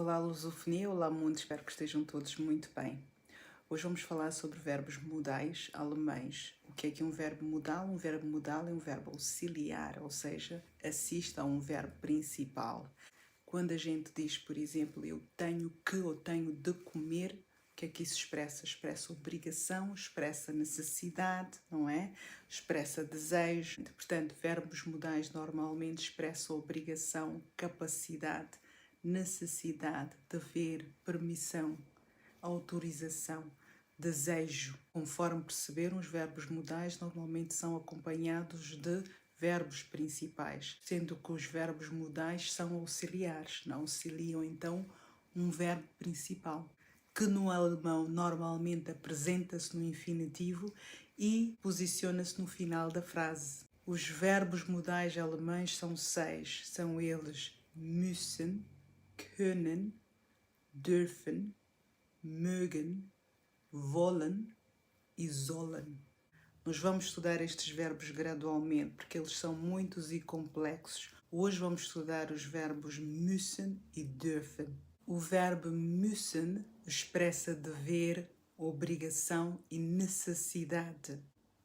Olá, lusofonia, olá mundo, espero que estejam todos muito bem. Hoje vamos falar sobre verbos modais alemães. O que é um verbo modal? Um verbo modal é um verbo auxiliar, ou seja, assiste a um verbo principal. Quando a gente diz, por exemplo, eu tenho que ou tenho de comer, o que é que isso expressa? Expressa obrigação, expressa necessidade, não é? Expressa desejo. Portanto, verbos modais normalmente expressam obrigação, capacidade, necessidade, dever, permissão, autorização, desejo. Conforme perceberam, os verbos modais normalmente são acompanhados de verbos principais, sendo que os verbos modais são auxiliares, não auxiliam então um verbo principal, que no alemão normalmente apresenta-se no infinitivo e posiciona-se no final da frase. Os verbos modais alemães são 6, são eles müssen, können, dürfen, mögen, wollen e sollen. Nós vamos estudar estes verbos gradualmente porque eles são muitos e complexos. Hoje vamos estudar os verbos müssen e dürfen. O verbo müssen expressa dever, obrigação e necessidade.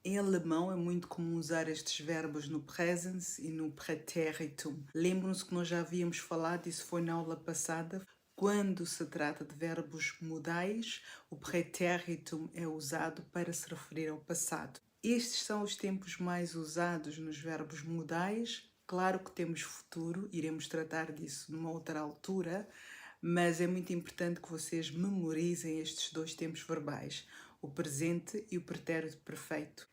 Em alemão é muito comum usar estes verbos no Präsens e no Präteritum. Lembram-se que nós já havíamos falado, isso foi na aula passada. Quando se trata de verbos modais, o Präteritum é usado para se referir ao passado. Estes são os tempos mais usados nos verbos modais. Claro que temos futuro, iremos tratar disso numa outra altura, mas é muito importante que vocês memorizem estes dois tempos verbais, o presente e o pretérito perfeito.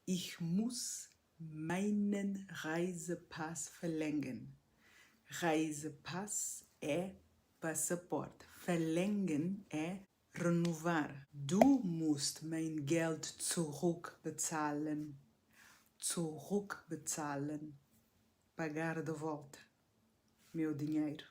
Ich muss meinen Reisepass verlängern. Reisepass é passaporte. Verlängern é renovar. Du musst mein Geld zurückbezahlen. Zurückbezahlen. Pagar de volta. Meu dinheiro.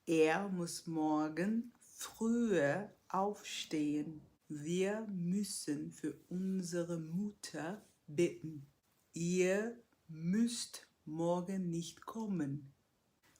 Er muss morgen früher aufstehen. Wir müssen für unsere Mutter bitten. Ihr müsst morgen nicht kommen.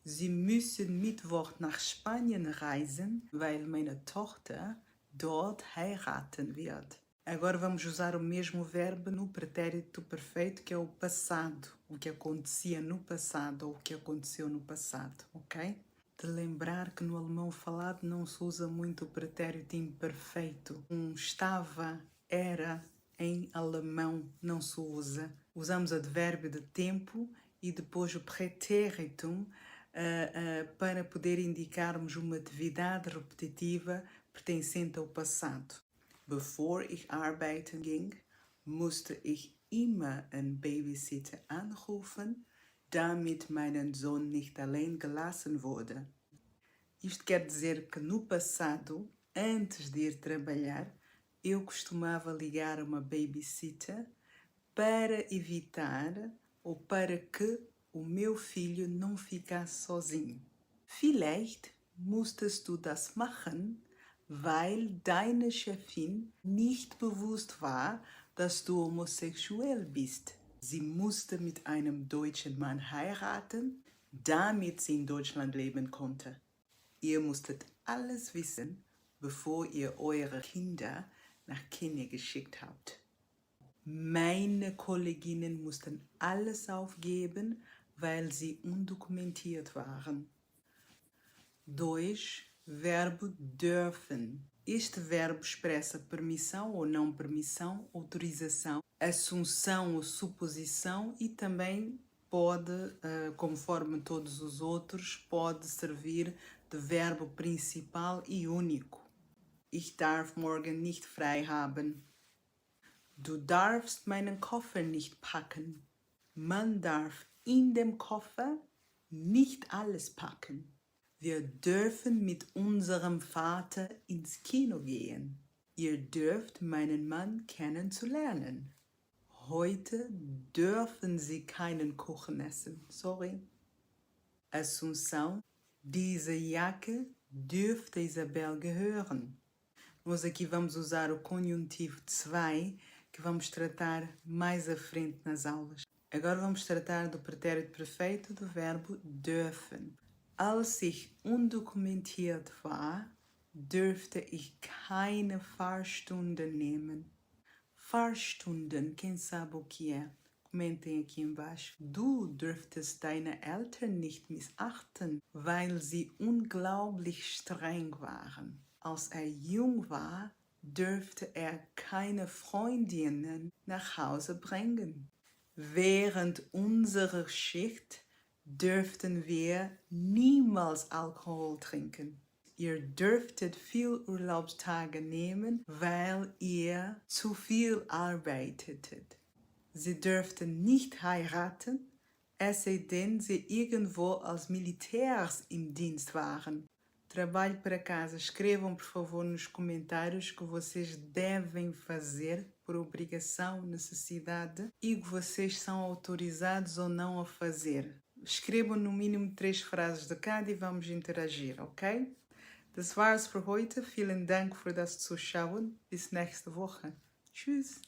Sie müssen Mittwoch nach Spanien reisen, weil meine Tochter dort heiraten wird. Agora vamos usar o mesmo verbo no pretérito perfeito, que é o passado, o que acontecia no passado ou o que aconteceu no passado, ok? De lembrar que no alemão falado não se usa muito o pretérito imperfeito. Estava, era, em alemão não se usa. Usamos advérbio de tempo e depois o pretéritum para poder indicarmos uma atividade repetitiva pertencente ao passado. Bevor ich arbeiten ging, musste ich immer einen Babysitter anrufen, damit mein Sohn nicht allein gelassen wurde. Isto quer dizer que no passado, antes de ir trabalhar, eu costumava ligar uma babysitter para evitar ou para que o meu filho não ficasse sozinho. Vielleicht musstest du das machen, weil deine Chefin nicht bewusst war, dass du homosexuell bist. Sie musste mit einem deutschen Mann heiraten, damit sie in Deutschland leben konnte. Ihr musstet alles wissen, bevor ihr eure Kinder nach Kenia geschickt habt. Meine Kolleginnen mussten alles aufgeben, weil sie undokumentiert waren. 2. Verbo dürfen. Este verbo expressa permissão ou não permissão, autorização, assunção ou suposição e também pode, conforme todos os outros, pode servir de verbo principal e único. Ich darf morgen nicht frei haben. Du darfst meinen Koffer nicht packen. Man darf in dem Koffer nicht alles packen. Wir dürfen mit unserem Vater ins Kino gehen. Ihr dürft meinen Mann kennenzulernen. Heute dürfen Sie keinen Kuchen essen. Sorry. Assunção. Diese Jacke dürfte Isabel gehören. Nós aqui vamos usar o conjuntivo zwei, que vamos tratar mais à frente nas aulas. Agora vamos tratar do pretérito perfeito do verbo dürfen. Als ich undokumentiert war, dürfte ich keine Fahrstunden nehmen. Fahrstunden, quem sabe o que é? Comentem aqui embaixo. Du dürftest deine Eltern nicht missachten, weil sie unglaublich streng waren. Als jung war, dürfte keine Freundinnen nach Hause bringen. Während unserer Schicht dürften wir niemals Alkohol trinken. Ihr dürftet viel Urlaubstage nehmen, weil ihr zu viel arbeitetet. Sie dürften nicht heiraten, es sei denn, sie irgendwo als Militärs im Dienst waren. Trabalho para casa. Escrevam, por favor, nos comentários que vocês devem fazer por obrigação, necessidade e que vocês são autorizados ou não a fazer. Escrevam no mínimo 3 frases de cada e vamos interagir, ok? Das war's für heute. Vielen Dank für das Zuschauen. Bis nächste Woche. Tschüss.